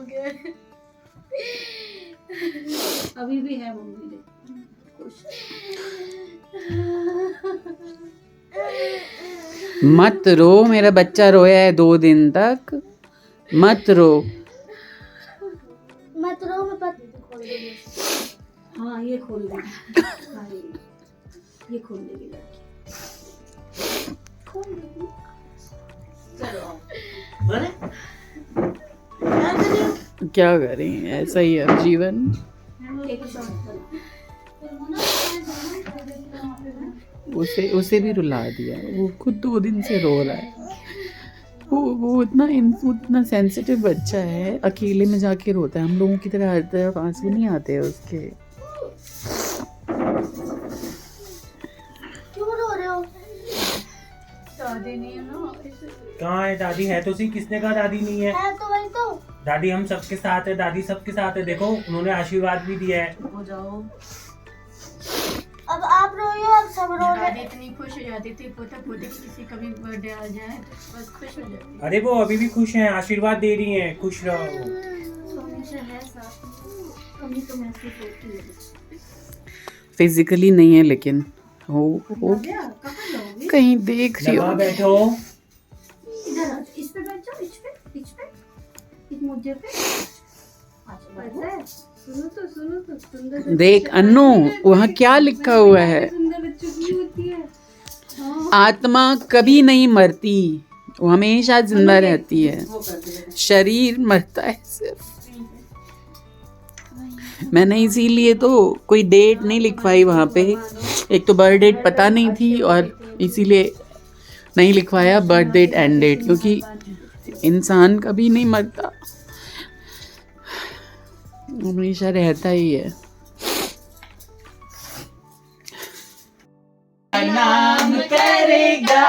गया है। अभी भी है मम्मी ने खुश। मत रो, मेरा बच्चा रोया है 2 दिन तक, मत रो। मत रो, मैं खोल दूंगी। हाँ ये खोल देगी, ये खोल देगी लड़की, खोल देगी। चलो क्या करें, ऐसा ही है जीवन। एक शॉट उसे भी रुला दिया, वो खुद 2 दिन से रो रहा है। वो उतना सेंसिटिव बच्चा है, अकेले में जाके रोता है। हम लोगों की तरह हर तरफ आंसू नहीं आते हैं उसके। क्यों रो रहे हो? दादी नहीं है ना। कहाँ है दादी? है तो सही, किसने कहा दादी नहीं है? है तो वही तो। दादी हम सबके साथ है, दादी सबके साथ है। देखो उन्होंने आशीर्वाद भी दिया है। हो जाओ। अब आप रोइए, अब सब रो रहे। दादी इतनी खुश हो जाती थी, पोते पोते किसी का भी बर्थडे आ जाए बस खुश हो जाती। अरे वो अभी भी खुश हैं, आशीर्वाद दे रही हैं, खुश रहो। तो हमेशा है साथ में, कमी तो महसूस होती है। फिजिकली नहीं है लेकिन हो गया कहाँ लोगे? कहीं देख रही लगा हो। बैठो। इधर आ, इस पे बैठ जाओ, इस पे इस मुद्दे पे। अच्छा सुनो तो सुंदर देख अन्नू, वहाँ क्या लिखा हुआ है? सुंदर बच्चों की होती है। आत्मा कभी नहीं मरती, वो हमेशा जिंदा रहती है, शरीर मरता है सिर्फ। मैंने इसीलिए तो कोई डेट नहीं लिखवाई वहाँ पे। एक तो बर्थ डेट पता नहीं थी और इसीलिए नहीं लिखवाया बर्थ डेट एंड डेट, क्योंकि इंसान कभी नहीं मरता, हमेशा रहता ही है। नाम करेगा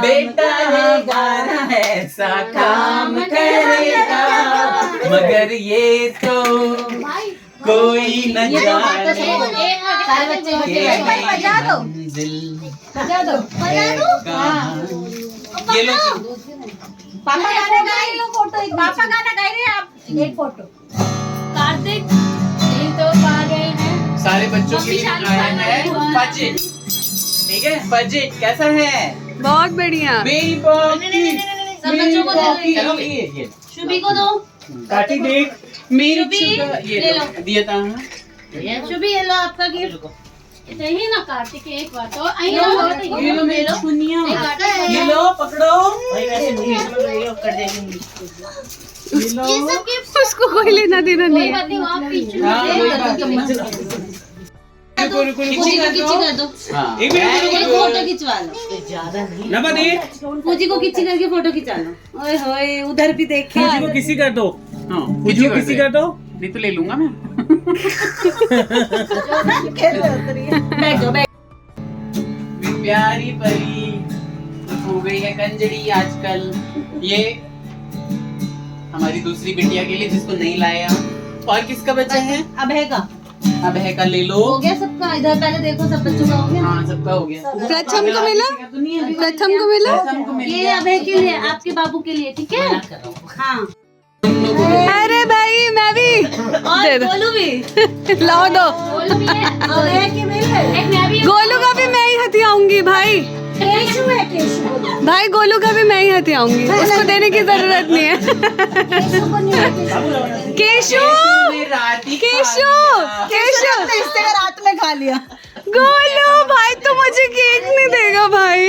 बेटा रहेगा, ऐसा काम करेगा, मगर ये तो कोई न जाने ये लो। पापा गाना गाए लो, फोटो एक पापा गाना गाए रहे आप, एक फोटो। कार्तिक यही तो पा गए हैं सारे बच्चों के लिए आया है बजट, ठीक है? बजट कैसा है? बहुत बढ़िया। मेरी पॉकी, सब बच्चों को दे दो। ये शुभी को दो, काटी देख। मेरी शुभी, चुका- ये ले लो। दिया था। शुभी ये लो आपका गिफ्ट। चाहिए ना कार्तिक एक बार तो ये लो मेरी दुनिया, ये लो पकड़ो। ये सब गिफ्ट उसको कोई लेना देना नहीं कोई है। बात नहीं, आप पीछे हाँ, वही बात है। रुको रुको रुको। पूजी को खिच्ची कर दो, हाँ। एक मिनट एक रुको। फोटो खिंचवा लो। नबा देख, पूजी को खिच्ची करके फोटो खिंचा लो। ओए होए उधर भी देखे। पूजी को किसी कर दो। हाँ, पूजी को किसी कर दो। नहीं तो ले लूंगा मैं। बैठ जाओ बैठ। प्यारी परी हो गई है कंजरी आजकल। ये हमारी दूसरी बिटिया के लिए जिसको नहीं लाया। और किसका बच्चा है? अब है का अब है का ले लो। हो गया सबका। इधर पहले देखो सब बच्चों का हो गया। हाँ सबका हो गया। प्रथम को मिला, तो नहीं है। प्रथम को मिला। प्रथम को मिल ये गया। अभय के लिए, आपके बाबू के लिए, ठीक है? हाँ। अरे भाई मैं भी और गोलू भी, लाओ दो। गोलू भी है, अभय के मिल गए। एक मैं भी, गोलू का भी मैं ही हथियाऊंगी भाई। केशु है, केशु। भाई गोलू का भी मैं ही हथियाऊंगी, उसको देने की जरूरत नहीं है। केशु, ने रात ही खा केशु, लिया। केशु, रात में खा लिया। गोलू भाई तू मुझे केक नहीं देगा भाई।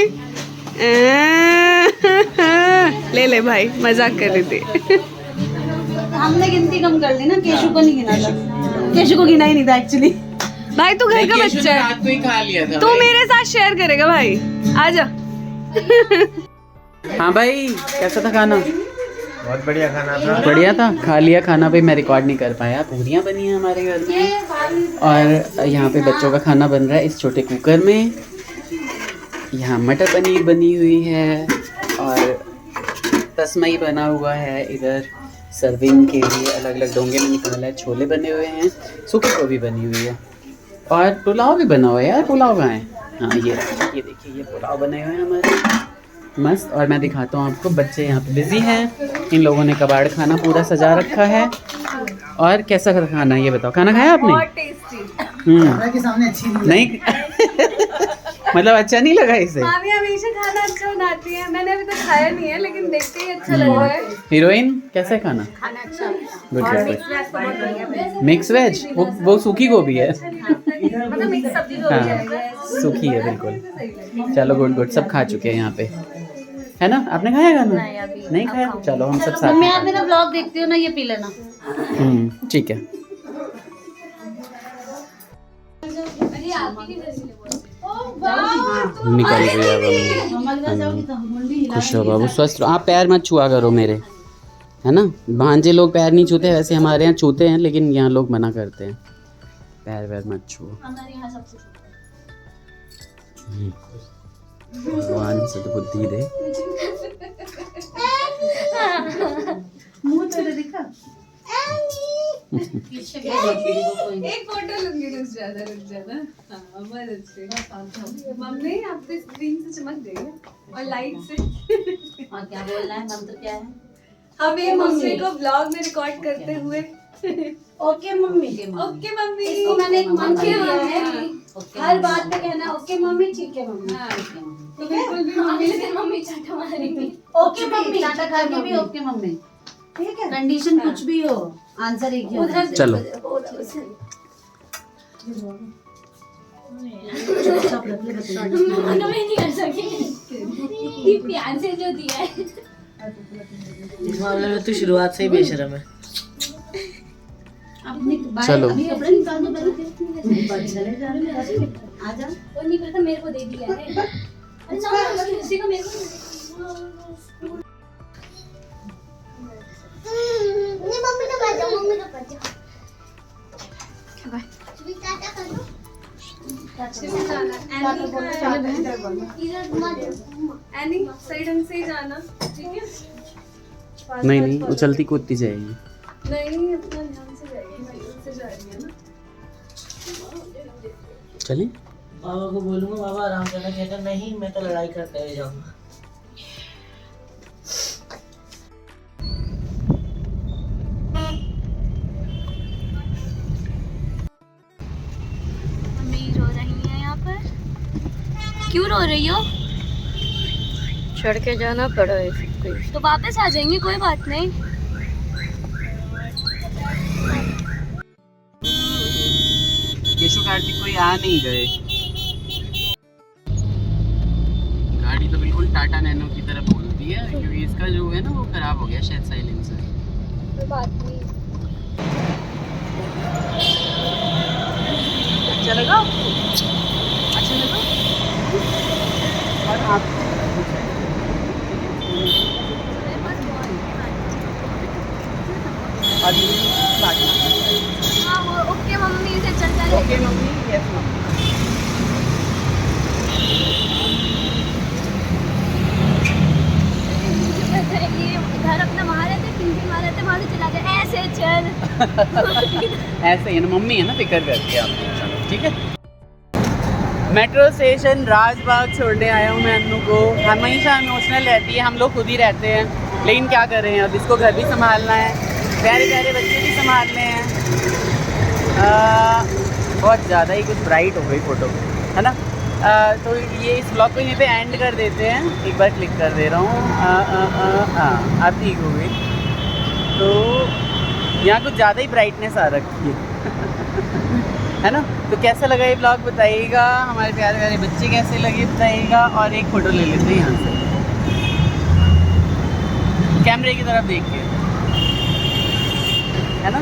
ले ले भाई, मजाक कर रही थी। हमने गिनती कम कर दी ना, केशु को नहीं गिना था। केशु को गिना ही नहीं था एक्चुअली। भाई तू घर का केशु ने बच्चा है, रात को ही खा लिया था तू भाई। मेरे साथ शेयर करेगा भाई। आजा। हाँ भाई कैसा था खाना? बहुत बढ़िया खाना था। बढ़िया था। खा लिया खाना भाई, मैं रिकॉर्ड नहीं कर पाया। पूरियाँ बनी हैं हमारे घर में और यहाँ पे बच्चों का खाना बन रहा है इस छोटे कुकर में। यहाँ मटर पनीर बनी हुई है और तस्मई बना हुआ है। इधर सर्विंग के लिए अलग अलग डोंगे में निकाला है। छोले बने हुए हैं, सूखी गोभी बनी हुई है और पुलाव भी बना हुआ है। यार पुलाव कहाँ है? हाँ ये देखिए, ये पुलाव बने हुए हैं हमारे। मस्त। और मैं दिखाता हूँ आपको, बच्चे यहाँ पे बिजी हैं। इन लोगों ने कबाड़ खाना पूरा सजा रखा है। और कैसा खाना है ये बताओ, खाना खाया आपने? बहुत टेस्टी। के सामने अच्छी नहीं मतलब अच्छा नहीं लगा इसे? मामी हमेशा खाना अच्छा बनाती है, मैंने अभी तक खाया नहीं है लेकिन देखते ही अच्छा लग रहा है। हीरोइन कैसा है खाना? खाना अच्छा गुड। मिक्स वेज वो सूखी गोभी है। मतलब मिक्स सब्जी जो हाँ सूखी है बिल्कुल। चलो गुड सब खा चुके हैं यहाँ पे, है ना? आपने खाया खाना? नहीं खाया? चलो हम सब साथ मम्मी में आप मेरा ब्लॉग देखती हो ना, ये पी लेना। ठीक है। निकल गया खुश हो बाबू, स्वस्थ रहो। आप पैर मत छुआ करो मेरे, है ना? भांजे लोग पैर नहीं छूते, वैसे हमारे यहाँ छूते हैं लेकिन यहाँ लोग मना करते हैं, पैर मत छुओ। हमारे यहाँ सब कुछ भगवान सद्बुद्धि दे। मुंह तेरे दिखा। एक फोटो लूंगी, रुक जाना। हाँ बहुत अच्छे। मम्मी आप तो स्क्रीन से चमक गई है और लाइट से। और क्या बोलना है, मंत्र क्या है? हमें मम्मी को ब्लॉग में रिकॉर्ड करते हुए। Okay mummy. Okay mummy. इसको मैंने एक मंत्र दिया है, ओके हर बात पे कहना ओके मम्मी, ठीक है मम्मी। हाँ। ठीक है? बिल्कुल भी मम्मी से मम्मी चाटा मारेंगी। ओके मम्मी, चाटा खा के भी ओके मम्मी। ठीक है, कंडीशन कुछ भी हो, आंसर एक ही होना चाहिए। चलो नहीं कर सके प्यार से जो दिया है। इस मामले में तो शुरुआत से ही बेशर्म है। चलो कपड़े निकाल दो पहले। चले जा रहे हैं, आ जा। और नहीं पता मेरे को दे दिया है। अच्छा उसी को मेरे को नहीं मम्मी तो बैठ जाओ, मम्मी तो बैठ जाओ। चुपी टाटा कर दो। एनी सही ढंग से ही जाना, ठीक है? नहीं उछलती कूदती जाएगी। नहीं अपना ध्यान से जाइए, मैं से जा रही है ना। चलें? बाबा को बोलूंगा बाबा आराम करना, कहता नहीं मैं तो लड़ाई करते हुए जाऊंगा। रो रही है यहाँ पर, क्यों रो रही हो? चढ़ के जाना पड़ा है, तो वापस आ जाएंगे, कोई बात नहीं। केशव कार्तिक कोई आ नहीं गए। गाड़ी तो बिल्कुल टाटा नैनो की तरह बोलती है, क्योंकि इसका जो है ना वो खराब हो गया शायद साइलेंसर। कोई बात नहीं। अच्छा लगा? अच्छा लगा? और आप हाँ वो ओके मम्मी से चलता रहेगा। Okay mummy, yes mummy. ये घर अपना वहाँ रहते, टिंगी वहाँ रहते, वहाँ से चला जाए, ऐसे चल। ऐसे ही ना, मम्मी है ना, फिक्र करती है आपको। ठीक है। मेट्रो स्टेशन राजबाग छोड़ने आया हूँ मैं अन्नू को। हमेशा इमोशनल रहती है, हम लोग खुद ही रहते हैं, लेकिन क्या कर रहे हैं, अब इसको घर भी संभालना है, प्यारे प्यारे बच्चे भी संभालने हैं। बहुत ज़्यादा ही कुछ ब्राइट हो गई फ़ोटो, है ना? तो ये इस ब्लॉग को यहीं पे एंड कर देते हैं। एक बार क्लिक कर दे रहा हूँ। अब ठीक हो गई। तो यहाँ कुछ ज़्यादा ही ब्राइटनेस आ रखी है ना? तो कैसा लगा ये ब्लॉग बताइएगा, हमारे प्यारे प्यारे बच्चे कैसे लगे बताइएगा। और एक फ़ोटो ले लेते हैं यहाँ से कैमरे की तरफ देख के, है ना?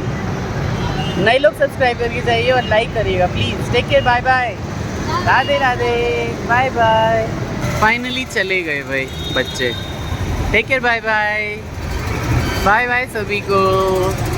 नए लोग सब्सक्राइब करके जाइए और लाइक करिएगा please. Take care, bye bye, Radhe Radhe, bye bye. Finally चले गए भाई बच्चे। Take care, bye bye, bye bye सभी को।